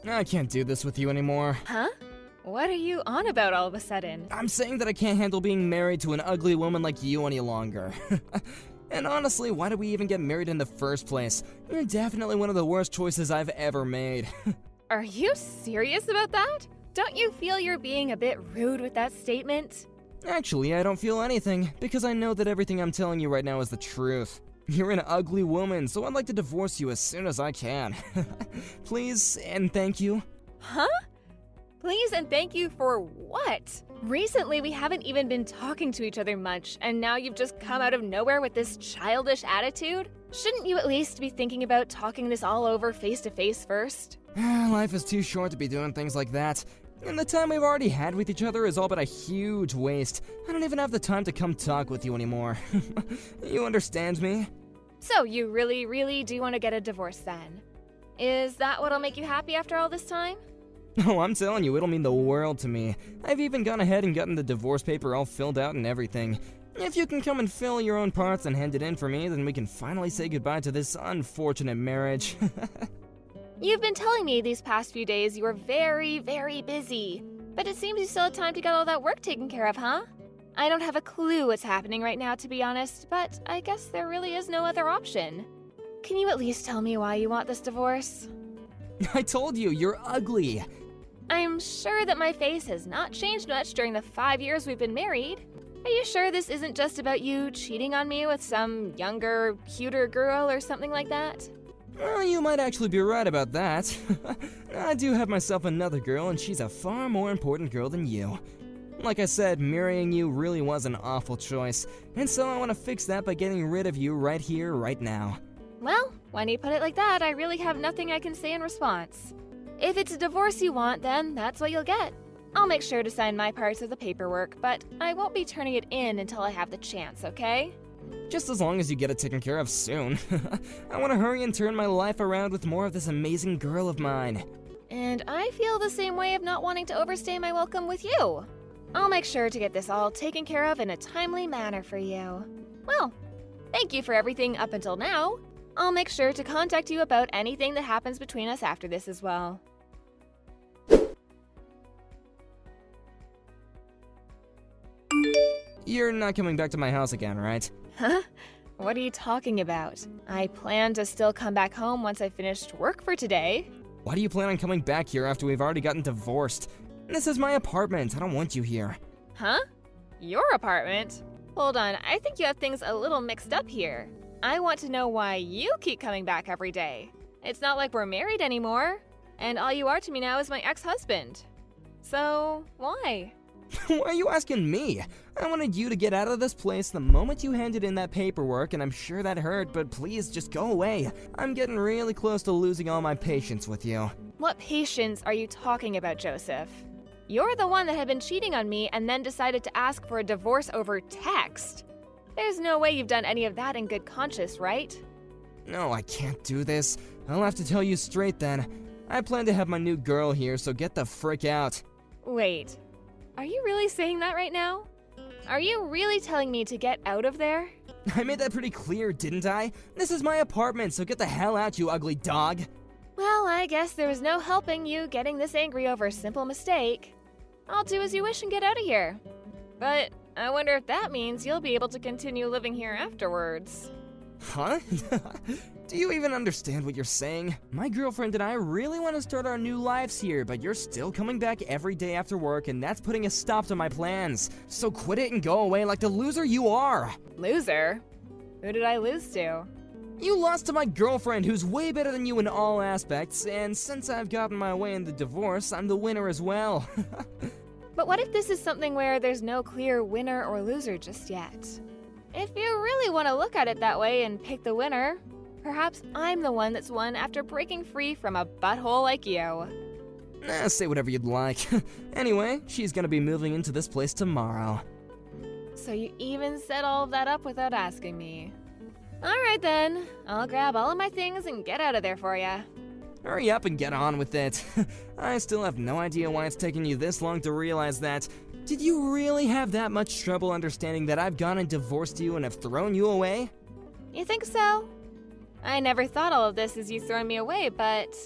I can't do this with you anymore. Huh? What are you on about all of a sudden? I'm saying that I can't handle being married to an ugly woman like you any longer. And honestly, why did we even get married in the first place? You're definitely one of the worst choices I've ever made. Are you serious about that? Don't you feel you're being a bit rude with that statement? Actually, I don't feel anything, because I know that everything I'm telling you right now is the truth. You're an ugly woman, so I'd like to divorce you as soon as I can. Please and thank you. Huh? Please and thank you for what? Recently, we haven't even been talking to each other much, and now you've just come out of nowhere with this childish attitude? Shouldn't you at least be thinking about talking this all over face to face first? Life is too short to be doing things like that. And the time we've already had with each other is all but a huge waste. I don't even have the time to come talk with you anymore. You understand me? So you really do want to get a divorce then? Is that what'll make you happy after all this time? Oh, I'm telling you, it'll mean the world to me. I've even gone ahead and gotten the divorce paper all filled out and everything. If you can come and fill your own parts and hand it in for me, then we can finally say goodbye to this unfortunate marriage. You've been telling me these past few days you were very busy. But it seems you still had time to get all that work taken care of, huh? I don't have a clue what's happening right now, to be honest, but I guess there really is no other option. Can you at least tell me why you want this divorce? I told you, you're ugly. I'm sure that my face has not changed much during the 5 years we've been married. Are you sure this isn't just about you cheating on me with some younger, cuter girl or something like that? Well, you might actually be right about that. I do have myself another girl, and she's a far more important girl than you. Like I said, marrying you really was an awful choice, and so I want to fix that by getting rid of you right here, right now. Well, when you put it like that, I really have nothing I can say in response. If it's a divorce you want, then that's what you'll get. I'll make sure to sign my parts of the paperwork, but I won't be turning it in until I have the chance, okay? Just as long as you get it taken care of soon. I want to hurry and turn my life around with more of this amazing girl of mine. And I feel the same way of not wanting to overstay my welcome with you. I'll make sure to get this all taken care of in a timely manner for you. Well, thank you for everything up until now. I'll make sure to contact you about anything that happens between us after this as well. You're not coming back to my house again, right? Huh? What are you talking about? I plan to still come back home once I finished work for today. Why do you plan on coming back here after we've already gotten divorced? This is my apartment. I don't want you here. Huh? Your apartment? Hold on, I think you have things a little mixed up here. I want to know why you keep coming back every day. It's not like we're married anymore, and all you are to me now is my ex-husband. So, why? Why are you asking me? I wanted you to get out of this place the moment you handed in that paperwork, and I'm sure that hurt, but please just go away. I'm getting really close to losing all my patience with you. What patience are you talking about, Joseph? You're the one that had been cheating on me and then decided to ask for a divorce over text. There's no way you've done any of that in good conscience, right? No, I can't do this. I'll have to tell you straight then. I plan to have my new girl here, so get the frick out. Wait, are you really saying that right now? Are you really telling me to get out of there? I made that pretty clear, didn't I? This is my apartment, so get the hell out, you ugly dog. Well, I guess there was no helping you getting this angry over a simple mistake. I'll do as you wish and get out of here. But I wonder if that means you'll be able to continue living here afterwards. Huh? Do you even understand what you're saying? My girlfriend and I really want to start our new lives here, but you're still coming back every day after work, and that's putting a stop to my plans. So quit it and go away like the loser you are. Loser? Who did I lose to? You lost to my girlfriend, who's way better than you in all aspects, and since I've gotten my way in the divorce, I'm the winner as well. But what if this is something where there's no clear winner or loser just yet? If you really want to look at it that way and pick the winner, perhaps I'm the one that's won after breaking free from a butthole like you. Say whatever you'd like. Anyway, she's gonna be moving into this place tomorrow. So you even set all of that up without asking me. Alright then, I'll grab all of my things and get out of there for ya. Hurry up and get on with it. I still have no idea why it's taking you this long to realize that. Did you really have that much trouble understanding that I've gone and divorced you and have thrown you away? You think so? I never thought all of this as you throwing me away, but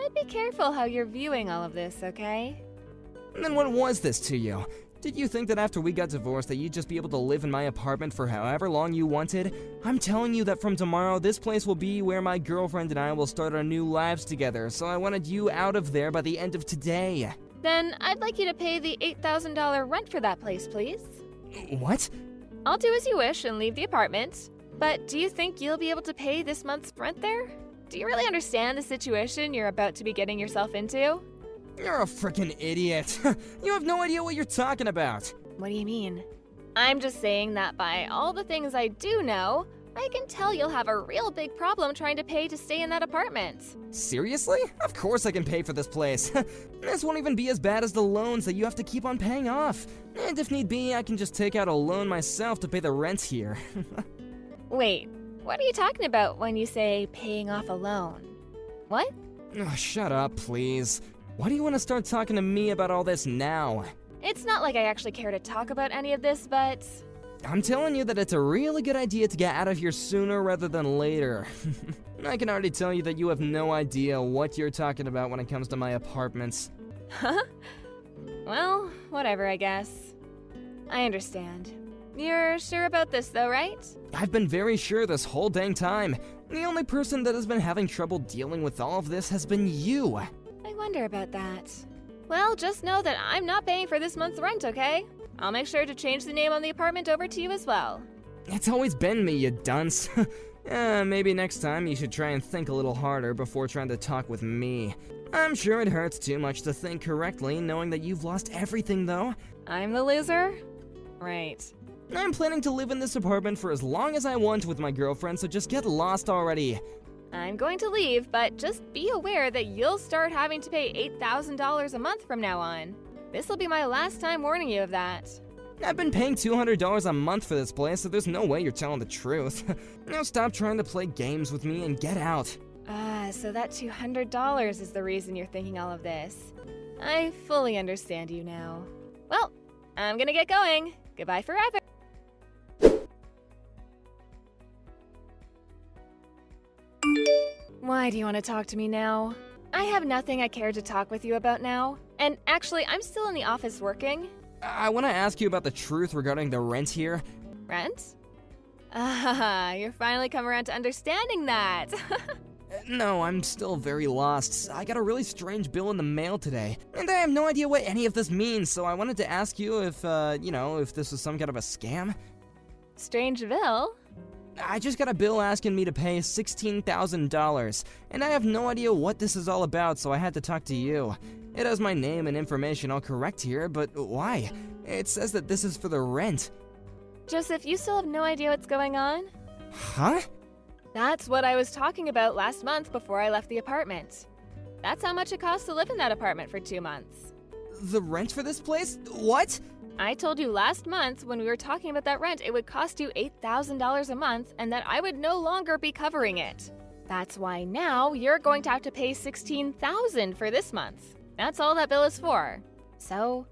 I'd be careful how you're viewing all of this, okay? Then what was this to you? Did you think that after we got divorced that you'd just be able to live in my apartment for however long you wanted? I'm telling you that from tomorrow, this place will be where my girlfriend and I will start our new lives together, so I wanted you out of there by the end of today. Then I'd like you to pay the $8,000 rent for that place, please. What? I'll do as you wish and leave the apartment. But do you think you'll be able to pay this month's rent there? Do you really understand the situation you're about to be getting yourself into? You're a freaking idiot. You have no idea what you're talking about. What do you mean? I'm just saying that by all the things I do know, I can tell you'll have a real big problem trying to pay to stay in that apartment. Seriously? Of course I can pay for this place. This won't even be as bad as the loans that you have to keep on paying off. And if need be, I can just take out a loan myself to pay the rent here. Wait, what are you talking about when you say paying off a loan? What? Oh, shut up, please. Why do you want to start talking to me about all this now? It's not like I actually care to talk about any of this, but... I'm telling you that it's a really good idea to get out of here sooner rather than later. I can already tell you that you have no idea what you're talking about when it comes to my apartments. Huh? Well, whatever, I guess. I understand. You're sure about this, though, right? I've been very sure this whole dang time. The only person that has been having trouble dealing with all of this has been you. I wonder about that. Well, just know that I'm not paying for this month's rent, okay? I'll make sure to change the name on the apartment over to you as well. It's always been me, you dunce. Maybe next time you should try and think a little harder before trying to talk with me. I'm sure it hurts too much to think correctly, knowing that you've lost everything, though. I'm the loser? Right. I'm planning to live in this apartment for as long as I want with my girlfriend, so just get lost already. I'm going to leave, but just be aware that you'll start having to pay $8,000 a month from now on. This will be my last time warning you of that. I've been paying $200 a month for this place, so there's no way you're telling the truth. Now stop trying to play games with me and get out. So that $200 is the reason you're thinking all of this. I fully understand you now. Well, I'm gonna get going. Goodbye forever. Why do you want to talk to me now? I have nothing I care to talk with you about now. And actually, I'm still in the office working. I want to ask you about the truth regarding the rent here. Rent? Ah, you're finally come around to understanding that. No, I'm still very lost. I got a really strange bill in the mail today, and I have no idea what any of this means, so I wanted to ask you if, if this was some kind of a scam. Strange bill? I just got a bill asking me to pay $16,000, and I have no idea what this is all about, so I had to talk to you. It has my name and information all correct here, but why? It says that this is for the rent. Joseph, you still have no idea what's going on? Huh? That's what I was talking about last month before I left the apartment. That's how much it costs to live in that apartment for 2 months. The rent for this place? What? I told you last month when we were talking about that rent, it would cost you $8,000 a month and that I would no longer be covering it. That's why now you're going to have to pay $16,000 for this month. That's all that bill is for. So,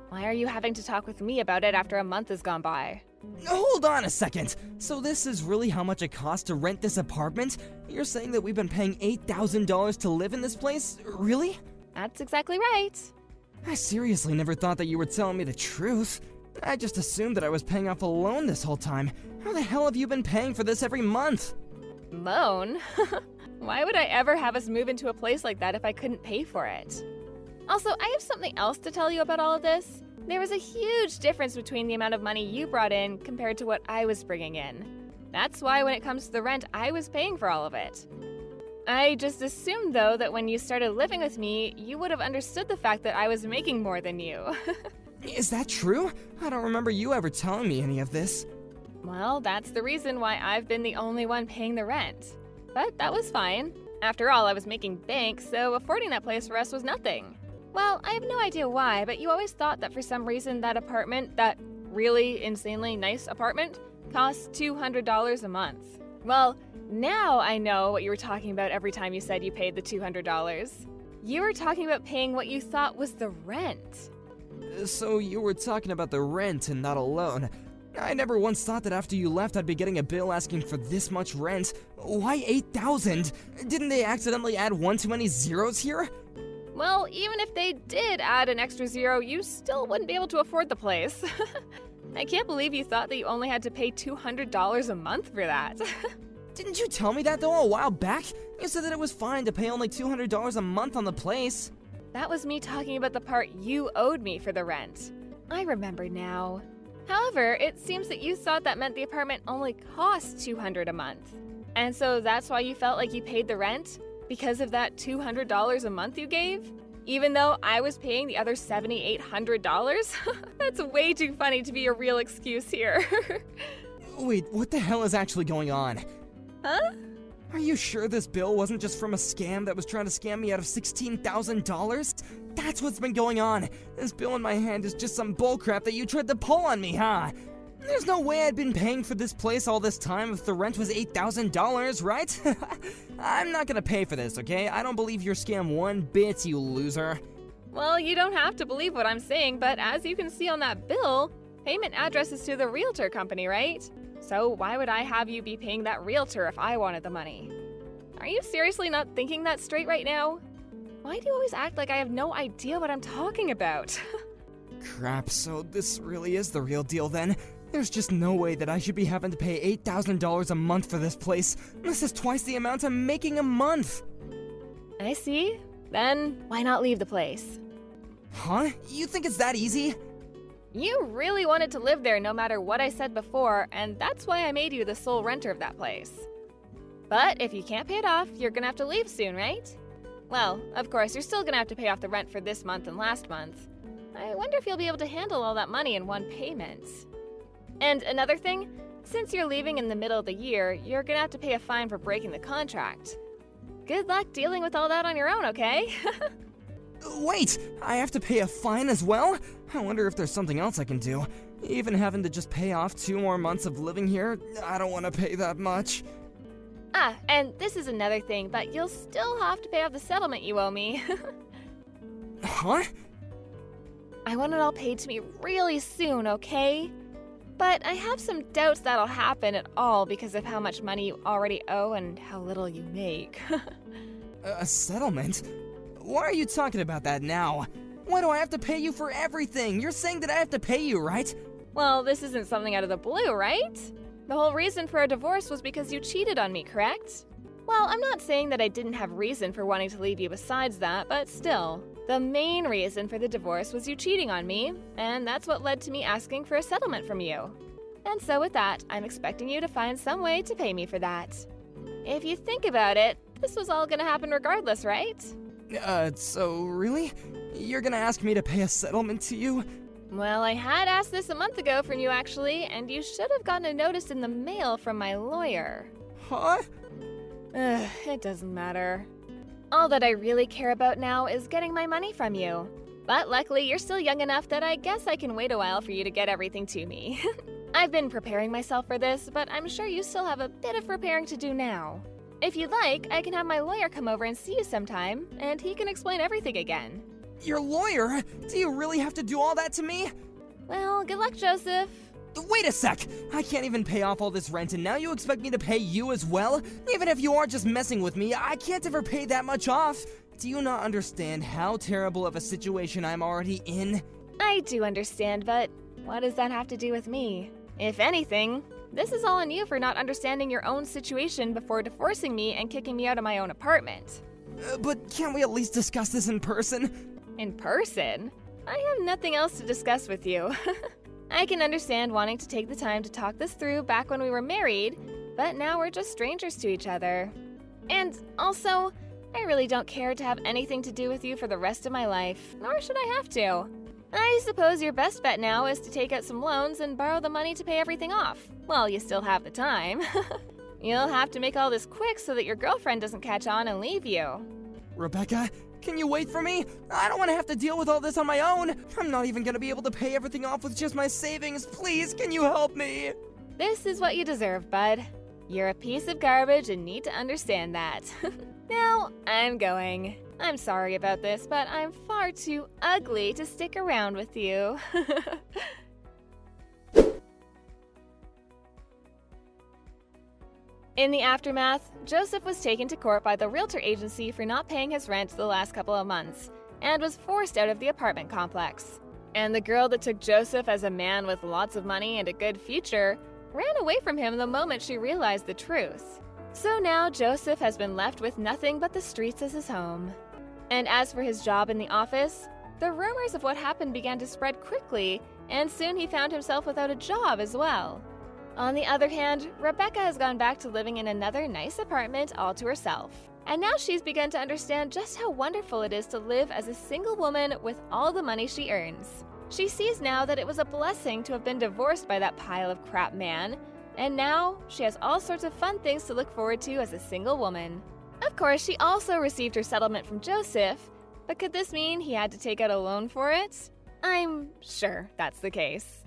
why are you having to talk with me about it after a month has gone by? Hold on a second. So this is really how much it costs to rent this apartment? You're saying that we've been paying $8,000 to live in this place? Really? That's exactly right. I seriously never thought that you were telling me the truth. I just assumed that I was paying off a loan this whole time. How the hell have you been paying for this every month? Loan? Why would I ever have us move into a place like that if I couldn't pay for it? Also, I have something else to tell you about all of this. There was a huge difference between the amount of money you brought in compared to what I was bringing in. That's why when it comes to the rent, I was paying for all of it. I just assumed, though, that when you started living with me, you would have understood the fact that I was making more than you. Is that true? I don't remember you ever telling me any of this. Well, that's the reason why I've been the only one paying the rent. But that was fine. After all, I was making bank, so affording that place for us was nothing. Well, I have no idea why, but you always thought that for some reason that apartment, that really insanely nice apartment, costs $200 a month. Well, now I know what you were talking about every time you said you paid the $200. You were talking about paying what you thought was the rent. So you were talking about the rent and not a loan. I never once thought that after you left I'd be getting a bill asking for this much rent. Why 8,000? Didn't they accidentally add one too many zeros here? Well, even if they did add an extra zero, you still wouldn't be able to afford the place. I can't believe you thought that you only had to pay $200 a month for that. Didn't you tell me that though a while back? You said that it was fine to pay only $200 a month on the place. That was me talking about the part you owed me for the rent. I remember now. However, it seems that you thought that meant the apartment only cost $200 a month. And so that's why you felt like you paid the rent? Because of that $200 a month you gave? Even though I was paying the other $7,800? That's way too funny to be a real excuse here. Wait, what the hell is actually going on? Huh? Are you sure this bill wasn't just from a scam that was trying to scam me out of $16,000? That's what's been going on. This bill in my hand is just some bullcrap that you tried to pull on me, huh? There's no way I'd been paying for this place all this time if the rent was $8,000, right? I'm not gonna pay for this, okay? I don't believe your scam one bit, you loser. Well, you don't have to believe what I'm saying, but as you can see on that bill, payment address is to the realtor company, right? So why would I have you be paying that realtor if I wanted the money? Are you seriously not thinking that straight right now? Why do you always act like I have no idea what I'm talking about? Crap, so this really is the real deal then? There's just no way that I should be having to pay $8,000 a month for this place. This is twice the amount I'm making a month. I see. Then why not leave the place? Huh? You think it's that easy? You really wanted to live there no matter what I said before, and that's why I made you the sole renter of that place. But if you can't pay it off, you're gonna have to leave soon, right? Well, of course, you're still gonna have to pay off the rent for this month and last month. I wonder if you'll be able to handle all that money in one payment. And another thing, since you're leaving in the middle of the year, you're gonna have to pay a fine for breaking the contract. Good luck dealing with all that on your own, okay? Wait, I have to pay a fine as well? I wonder if there's something else I can do. Even having to just pay off 2 more months of living here, I don't want to pay that much. Ah, and this is another thing, but you'll still have to pay off the settlement you owe me. Huh? I want it all paid to me really soon, okay? But I have some doubts that'll happen at all because of how much money you already owe and how little you make. A settlement? Why are you talking about that now? Why do I have to pay you for everything? You're saying that I have to pay you, right? Well, this isn't something out of the blue, right? The whole reason for our divorce was because you cheated on me, correct? Well, I'm not saying that I didn't have reason for wanting to leave you besides that, but still. The main reason for the divorce was you cheating on me, and that's what led to me asking for a settlement from you. And so with that, I'm expecting you to find some way to pay me for that. If you think about it, this was all gonna happen regardless, right? So really? You're gonna ask me to pay a settlement to you? Well, I had asked this a month ago from you actually, and you should have gotten a notice in the mail from my lawyer. Huh? It doesn't matter. All that I really care about now is getting my money from you. But luckily, you're still young enough that I guess I can wait a while for you to get everything to me. I've been preparing myself for this, but I'm sure you still have a bit of preparing to do now. If you'd like, I can have my lawyer come over and see you sometime, and he can explain everything again. Your lawyer? Do you really have to do all that to me? Well, good luck, Joseph. Wait a sec! I can't even pay off all this rent and now you expect me to pay you as well? Even if you are just messing with me, I can't ever pay that much off! Do you not understand how terrible of a situation I'm already in? I do understand, but what does that have to do with me? If anything, this is all on you for not understanding your own situation before divorcing me and kicking me out of my own apartment. But can't we at least discuss this in person? In person? I have nothing else to discuss with you. I can understand wanting to take the time to talk this through back when we were married, but now we're just strangers to each other. And also, I really don't care to have anything to do with you for the rest of my life, nor should I have to. I suppose your best bet now is to take out some loans and borrow the money to pay everything off, while you still have the time. You'll have to make all this quick so that your girlfriend doesn't catch on and leave you. Rebecca, can you wait for me? I don't want to have to deal with all this on my own. I'm not even going to be able to pay everything off with just my savings. Please, can you help me? This is what you deserve, bud. You're a piece of garbage and need to understand that. Now, I'm going. I'm sorry about this, but I'm far too ugly to stick around with you. In the aftermath, Joseph was taken to court by the realtor agency for not paying his rent the last couple of months, and was forced out of the apartment complex. And the girl that took Joseph as a man with lots of money and a good future ran away from him the moment she realized the truth. So now Joseph has been left with nothing but the streets as his home. And as for his job in the office, the rumors of what happened began to spread quickly, and soon he found himself without a job as well. On the other hand, Rebecca has gone back to living in another nice apartment all to herself. And now she's begun to understand just how wonderful it is to live as a single woman with all the money she earns. She sees now that it was a blessing to have been divorced by that pile of crap man, and now she has all sorts of fun things to look forward to as a single woman. Of course, she also received her settlement from Joseph, but could this mean he had to take out a loan for it? I'm sure that's the case.